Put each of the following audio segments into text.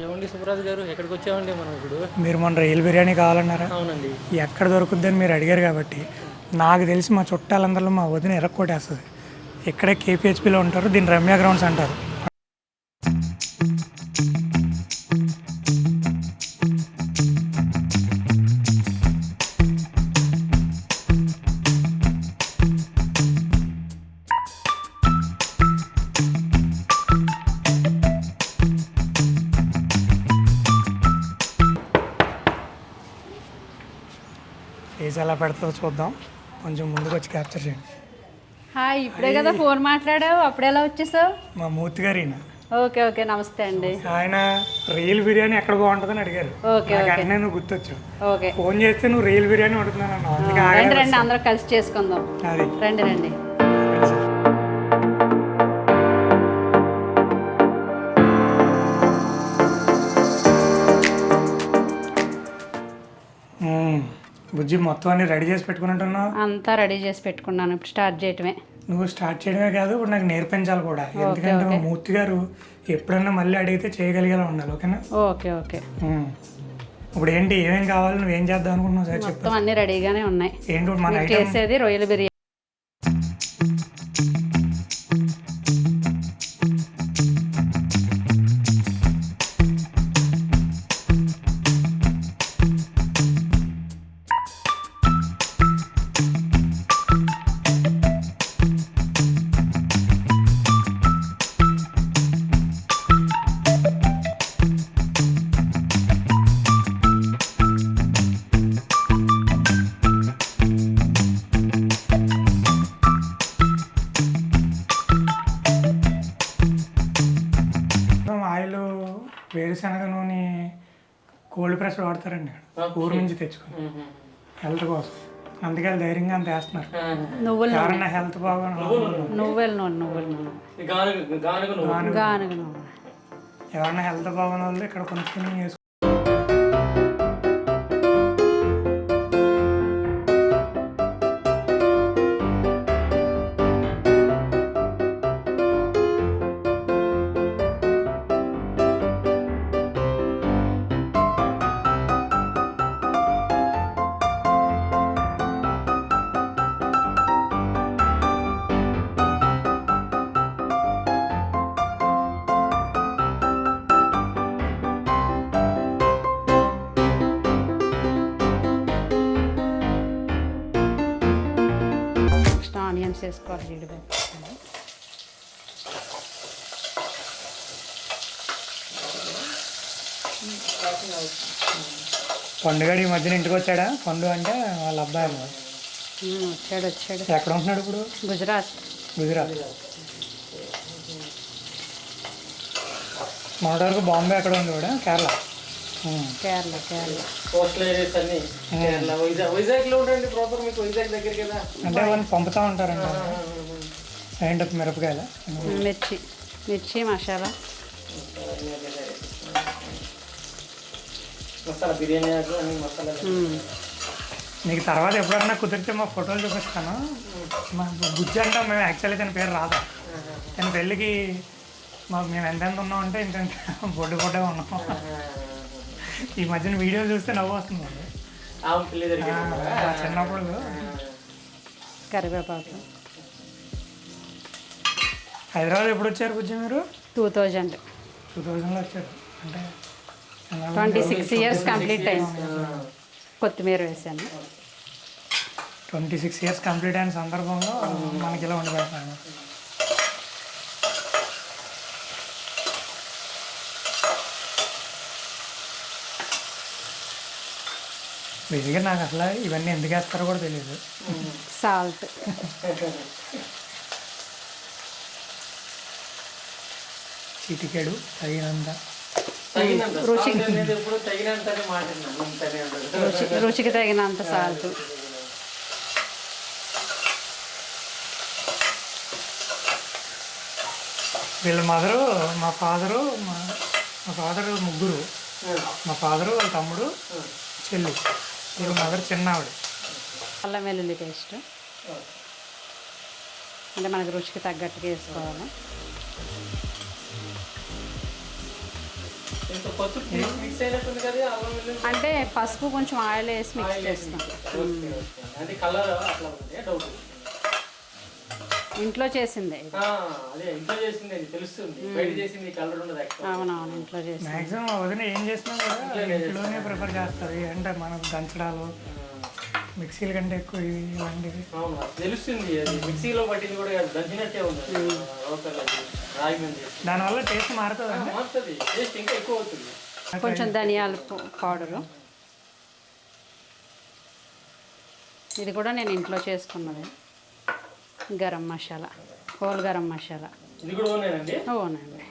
ఏమండి సుబ్రాజ్ గారు, ఎక్కడికి వచ్చామండి మనం ఇప్పుడు? మీరు మొన్న రైల్ బిర్యానీ కావాలన్నారా? అవునండి. ఎక్కడ దొరుకుద్దని మీరు అడిగారు కాబట్టి నాకు తెలిసి మా చుట్టాలందరిలో మా వదిన ఎర్రకొట్టేస్తుంది. ఇక్కడే కేపీహెచ్పిలో ఉంటారు. దీన్ని రమ్య గ్రౌండ్స్ అంటారు. ఫేస్ ఎలా పెడతారో చూద్దాం. కొంచెం ముందుకు వచ్చి క్యాప్చర్ చేయండి. హాయ్, ఇప్పుడే కదా ఫోన్ మాట్లాడావు, అప్పుడు ఎలా వచ్చేసావు? మా మూర్తి గారు ఈయన. ఓకే ఓకే, నమస్తే అండి. ఆయన రైల్ బిర్యానీ ఎక్కడ బాగుంటుందని అడిగారు. ఓకే ఓకే, వెంటనే నువ్వు గుర్తొచ్చావు. ఓకే, ఫోన్ చేస్తే నువ్వు రైల్ బిర్యానీ వండుతున్నాను. రండి రండి, అందరూ కలిసి చేసుకుందాం. అది రండి రండి. బుజ్జి మొత్తం అన్ని రెడీ చేసి పెట్టుకున్నట్టున్నావు. అంతా రెడీ చేసి పెట్టుకున్నాను, ఇప్పుడు స్టార్ట్ చేయటమే. నువ్వు స్టార్ట్ చేయడమే కాదు, ఇప్పుడు నాకు నేర్పించాలి కూడా. ఎందుకంటే మా మూర్తి గారు ఎప్పుడన్నా మళ్ళీ అడిగితే చేయగలిగేలా ఉండాలి. ఓకేనా? Okay okay. ఇప్పుడు ఏంటి, ఏమేమి కావాలి, నువ్వేం చేద్దాం అనుకుంటున్నావు? సార్ మొత్తం అన్ని రెడీగానే ఉన్నాయి. ఏంటి మన చేసేది రొయ్యల బిర్యానీ. ఆయిల్ వేరుశనగ నూనె కోల్డ్ ప్రెస్ వాడతారండి. ఊరు నుంచి తెచ్చుకుని హెల్త్ కోసం. అందుకే వాళ్ళు ధైర్యంగా అంత వేస్తున్నారు. ఎవరన్నా హెల్త్ బాగా నువ్వుల నూనె గానుగ నూనె ఎవరన్నా హెల్త్ బాగున్న వాళ్ళు ఇక్కడ కొనుక్కొని వేసుకుంటారు. ఆనియన్స్ వేసుకోవాలి. జీడిపప్పు పండుగడు ఈ మధ్యన ఇంటికి వచ్చాడా? పండు అంటే వాళ్ళ అబ్బాయి వచ్చాడు. ఎక్కడ ఉంటున్నాడు ఇప్పుడు? గుజరాత్. మొన్నటి వరకు బాంబే ఎక్కడ ఉంది కూడా? కేరళ. కోస్టల్ ఏరియాస్ అన్ని కేరళ, వైజాగ్లో ఉండండి. ప్రాపర్ మీకు వైజాగ్ దగ్గర కదా. అంటే వాళ్ళు పంపుతూ ఉంటారంట. ఏంటి మిరపకాయలు, మిర్చి మసాలా, బిర్యానీ అన్ని మసాలా. నీకు తర్వాత ఎప్పుడన్నా కుదిరితే మా ఫోటోలు చూపిస్తాను. మా బుజ్జి అంటాం మేము. యాక్చువల్లీ తన పేరు రాదా. తన పెళ్ళికి మేము ఎంతెంత ఉన్నామంటే ఇంత బొడ్డు ఉన్నాం. ఈ మధ్యన వీడియోలు చూస్తే నవ్వు వస్తుంది. చిన్నప్పుడు కరివేపాకు. హైదరాబాద్ ఎప్పుడు వచ్చారు బుజ్జి మీరు? 2000లో వచ్చారు. అంటే 26 years కంప్లీట్ అయింది. కొత్తిమీర వేసాను. 26 years కంప్లీట్ అయిన సందర్భంలో మనకి ఇలా ఉండిపోతాను. బేసిక్గా నాకు అసలు ఇవన్నీ ఎందుకు వేస్తారో కూడా తెలియదు. సాల్ట్, చిటికెడు తగినంత. రుచికి తగినంత సాల్ట్. వీళ్ళ మదరు, మా ఫాదరు, మా ఫాదర్ ముగ్గురు. మా ఫాదరు, వాళ్ళ తమ్ముడు, చెల్లి. వీళ్ళ మదర్ చిన్న ఆవిడ. అల్లం వెల్లుల్లి పేస్ట్ అంటే మనకు రుచికి తగ్గట్టుగా వేసుకోవాలి. ఇంత పసుపు మిక్స్ అయినట్టుంది కదా అల్లం వెల్లుల్లి అంటే పసుపు కొంచెం ఆయిల్ వేసి మిక్స్ చేస్తాం. ఓకే ఓకే అంటే కలర్ అట్లా ఉంది డౌట్ ఇంట్లో చేసిందే. అదే ఇంట్లో చేసింది అని తెలుస్తుంది, బయట చేసింది కలర్ ఉండదు. అవునవును, ఇంట్లో చేసి మ్యాక్సిమం వదిన ఏం చేసినా కూడా ఇంట్లోనే ప్రిఫర్ చేస్తారు. అంటే మనం దంచడాలు మిక్సీల కంటే ఎక్కువ ఇలాంటివి. అవును తెలుస్తుంది, అది మిక్సీలో పట్టింది కూడా దంచినట్టే ఉంది లోకల్ రాగి మంది. దానివల్ల టేస్ట్ మారుతుంది, మారుతుంది, టేస్ట్ ఇంకా ఎక్కువ అవుతుంది. కొంచెం ధనియాల పౌడరు, ఇది కూడా నేను ఇంట్లో చేసుకున్నది. గరం మసాలా, హోల్ గరం మసాలా ఇది కూడా ఓనేనండి? ఓనండి,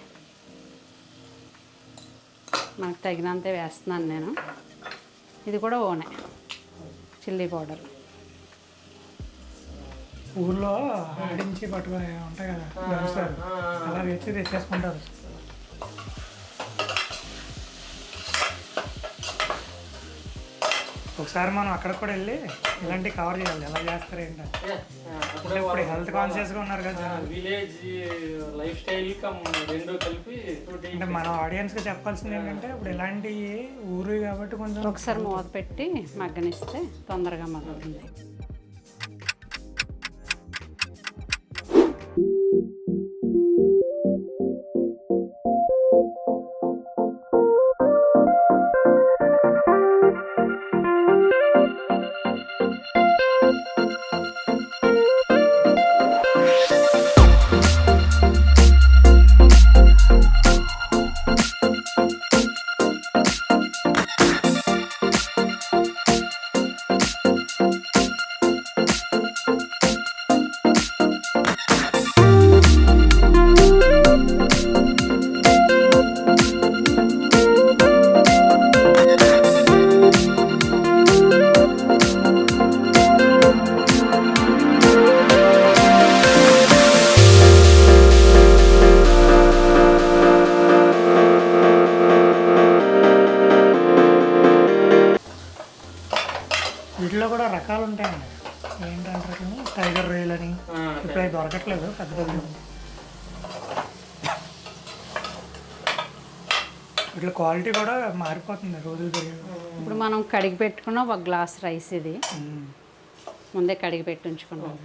నాకు తగినంతే వేస్తున్నాను నేను. ఇది కూడా ఓనే. చిల్లీ పౌడర్ ఊళ్ళో ఆడించి పట్టుకుని ఉంటాయి కదా దంచుతారు, అలా వేసి తెచ్చేసుకుంటారు. ఒకసారి మనం అక్కడ కూడా వెళ్ళి ఇలాంటివి కవర్ చేయాలి, ఎలా చేస్తారు ఏంటంటే. ఇప్పుడు హెల్త్ కాన్షియస్గా ఉన్నారు కదా, విలేజ్ లైఫ్ స్టైల్ రెండు కలిపి. అంటే మన ఆడియన్స్కి చెప్పాల్సింది ఏంటంటే ఇప్పుడు ఇలాంటి ఊరు కాబట్టి కొంచెం ఒకసారి మూత పెట్టి మగ్గనిస్తే తొందరగా మగ్గుతుంది. వీటిలో కూడా రకాలు ఉంటాయండి, ఏంటంటారు టైగర్ రొయ్యలు అని. ఇప్పుడు అవి దొరకట్లేదు, పెద్ద పెద్ద. వీటి క్వాలిటీ కూడా మారిపోతుంది రోజులు పెరిగి. ఇప్పుడు మనం కడిగి పెట్టుకున్న ఒక గ్లాస్ రైస్ ఇది ముందే కడిగి పెట్టి ఉంచుకున్నాం.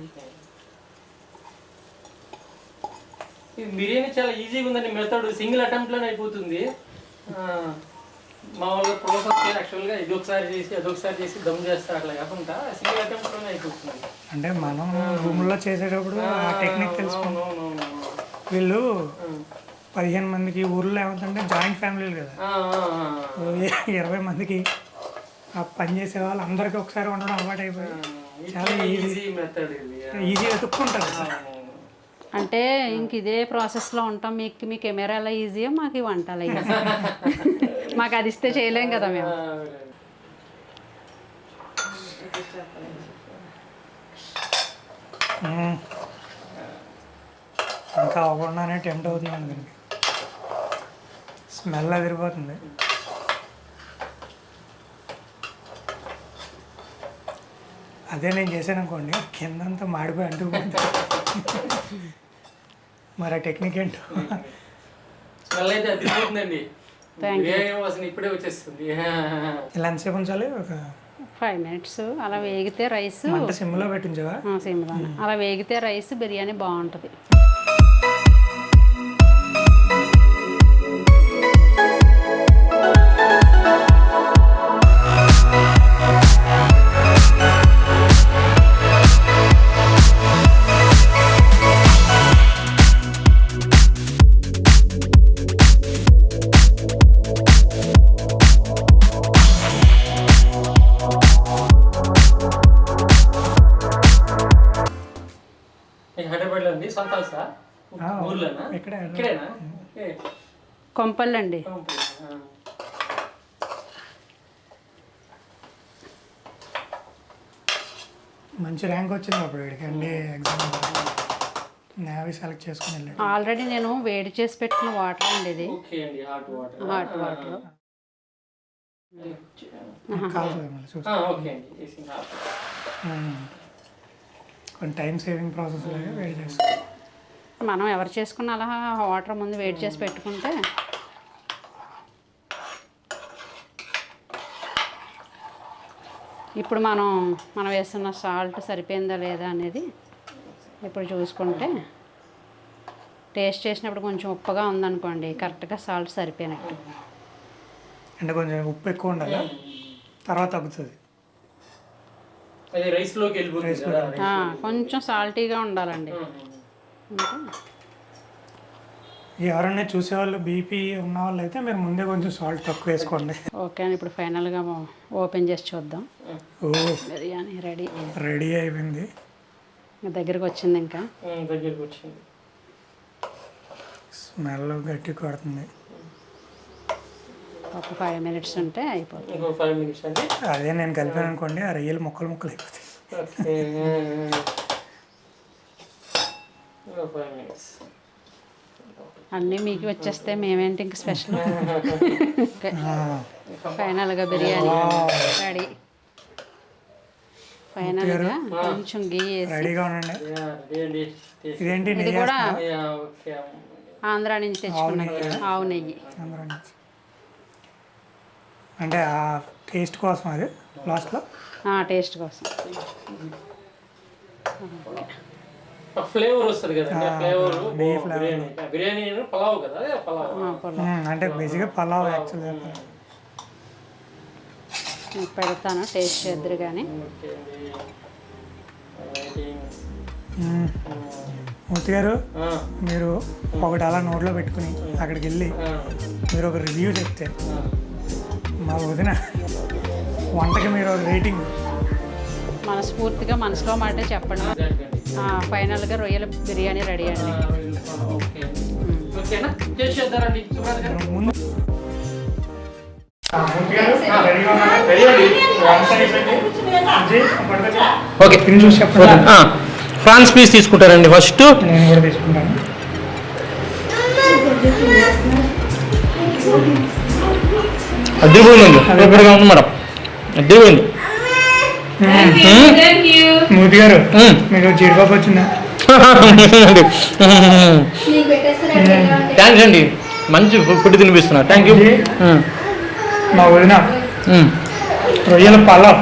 బిర్యానీ చాలా ఈజీగా ఉందండి, మెథడ్ సింగిల్ అటెంప్ట్లోనే అయిపోతుంది. మామూలుగా ప్రాసెస్ యాక్చువల్గా ఇది ఒకసారి చేసి అదొకసారి చేసి దమ్ చేస్తారు, అట్లా కాకుండా సింగిల్ అటెంప్ట్లోనే అయిపోతుంది. అంటే మనం రూమ్లో చేసేటప్పుడు ఆ టెక్నిక్ తెలుసుకున్నాం. వీళ్ళు 15 మందికి ఊర్లో ఏమవుతుందంటే జాయింట్ ఫ్యామిలీలు కదా, 20 మందికి ఆ పని చేసే వాళ్ళు అందరికీ ఒకసారి ఉండడం అలవాటు అయిపోయి చాలా ఈజీ మెథడ్ ఇది, ఈజీగా ఎత్తుక్కుంటారు. అంటే ఇంక ఇదే ప్రాసెస్లో ఉంటాం. మీకు మీ కెమెరా ఎలా ఈజీయో మాకు ఈ వంట అలా ఈజీ. మాకు అది ఇస్తే చేయలేం కదా మేము. ఇంకా అవ్వకుండానే టెంప్ట్ అవుతున్నాను, దీనికి స్మెల్ అదిరిపోతుంది. అదే నేను చేశాను అనుకోండి, కిందంతా మాడిపోయి అంటుకుంది. మరి ఆ టెక్నిక్ ఏంటో. స్మెల్ అయితే అదిరిపోతుందండి, అసలు ఇప్పుడే వచ్చేస్తుంది. ఇలా ఎంతసేపు ఉంచాలి? ఒక 5 minutes అలా వేగితే రైస్ సిమ్లో పెట్టించవా? సిమ్లో అలా వేగితే రైస్ బిర్యానీ బాగుంటుంది. హైదరాబాద్లో ఉంది, సొంత హౌసా? ఊర్లోనా? ఇక్కడేనా? కొంపల్లండి. మంచి ర్యాంక్ వచ్చింది అప్పుడు వీడికి అండి ఎగ్జామ్. నేవీ సెలెక్ట్ చేసుకుని వెళ్ళాడు. ఆల్రెడీ నేను వేడి చేసి పెట్టిన వాటర్ అండి ఇది. Hot water. కొన్ని టైం సేవింగ్ ప్రాసెస్ లాగా వేడి చేస్తాం. మనం ఎవరు చేసుకున్న అలా వాటర్ ముందు వేడి చేసి పెట్టుకుంటే ఇప్పుడు మనం వేస్తున్న సాల్ట్ సరిపోయిందా లేదా అనేది ఇప్పుడు చూసుకుంటే టేస్ట్ చేసినప్పుడు కొంచెం ఉప్పుగా ఉందనుకోండి, కరెక్ట్గా సాల్ట్ సరిపోయినట్టు. అంటే కొంచెం ఉప్పు ఎక్కువ ఉండాలి, తర్వాత తగ్గుతుంది. అది రైస్లోకి వెళ్ళిపోతుంది కదా. కొంచెం సాల్టీగా ఉండాలండి. ఎవరన్నా చూసేవాళ్ళు బీపీ ఉన్న వాళ్ళు అయితే మీరు ముందే కొంచెం సాల్ట్ తక్కువ వేసుకోండి. ఓకే అండి, ఇప్పుడు ఫైనల్గా ఓపెన్ చేసి చూద్దాం. ఓ బిర్యానీ రెడీ అయిపోయింది. దగ్గరికి వచ్చింది, ఇంకా దగ్గరికి వచ్చింది. స్మెల్ గట్టి కొడుతుంది. ఒక 5 minutes ఉంటే అయిపోతుంది. ఇంకో 5 minutes అంటే అదే నేను కలిపాను అనుకోండి, ఆ రొయ్యలు ముక్కలు అయిపోతాయి. ఓకే, ఇంకో 5 minutes. అన్నీ మీకు వచ్చేస్తే మేమేంటి ఇంక స్పెషల్. ఫైనల్గా బిర్యానీ రెడీ. ఫైనల్గా కొంచెం గీ వేసి రెడీగా ఉండండి. ఇదేంటి ఇది కూడా ఆంధ్రా నుంచి తెచ్చుకున్నాను, ఆవు నెయ్యి. ఆంధ్రా నుంచి అంటే ఆ టేస్ట్ కోసం, అది లాస్ట్లో టేస్ట్ కోసం. ఫ్లేవర్ వస్తుంది కదా, ఫ్లేవర్ బిర్యానీ పలావ్ కదా, పలావ్ అంటే బేసిక్గా పలావ్ యాక్చువల్గా. పెడతాను, టేస్ట్ చేద్దరు కానీ. మూర్తి గారు, మీరు ఒకటి అలా నోట్లో పెట్టుకుని అక్కడికి వెళ్ళి మీరు ఒక రివ్యూ చెప్తే, మా వదిన వంటకి మీరు ఒక రేటింగ్ మనస్ఫూర్తిగా మనసులో మాటే చెప్పండి. ఫైనల్గా రొయ్యల బిర్యానీ రెడీ అండి. ముందు ఓకే, చూసి చెప్పండి. ఫ్రాన్స్ పీస్ తీసుకుంటారండి ఫస్ట్. నేను కూడా తీసుకుంటాను. అదిరిపోయిందండి, సూపర్గా ఉంది మేడం, అదిరిపోయింది. మూర్తి గారు, మీకు జీడిపప్పు వచ్చిందా? థ్యాంక్స్ అండి, మంచి ఫుడ్ తినిపిస్తున్నా. Thank you. మా వదిన రొయ్యల పలావ్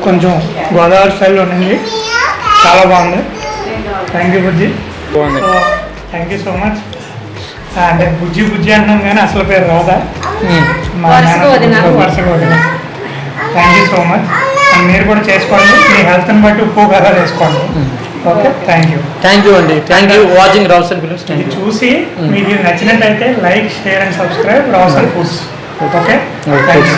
కొంచెం గోదావరి స్టైల్లో ఉండింది, చాలా బాగుంది. థ్యాంక్ యూ బుజ్జి, బాగుంది. Thank you so much. అంటే బుజ్జి బుజ్జి అంటున్నాం కానీ అసలు పేరు రాదా, మా వరుసగా వదిన. Thank you so much. మీరు కూడా చేసుకోండి, మీ హెల్త్ని బట్టి ఉప్పు కదా చేసుకోండి. ఓకే, థ్యాంక్ యూ అండి. Thank you watching Rawson films. ఇది చూసి మీకు నచ్చినట్టయితే like, share and subscribe Rawson foods. Okay, thank you.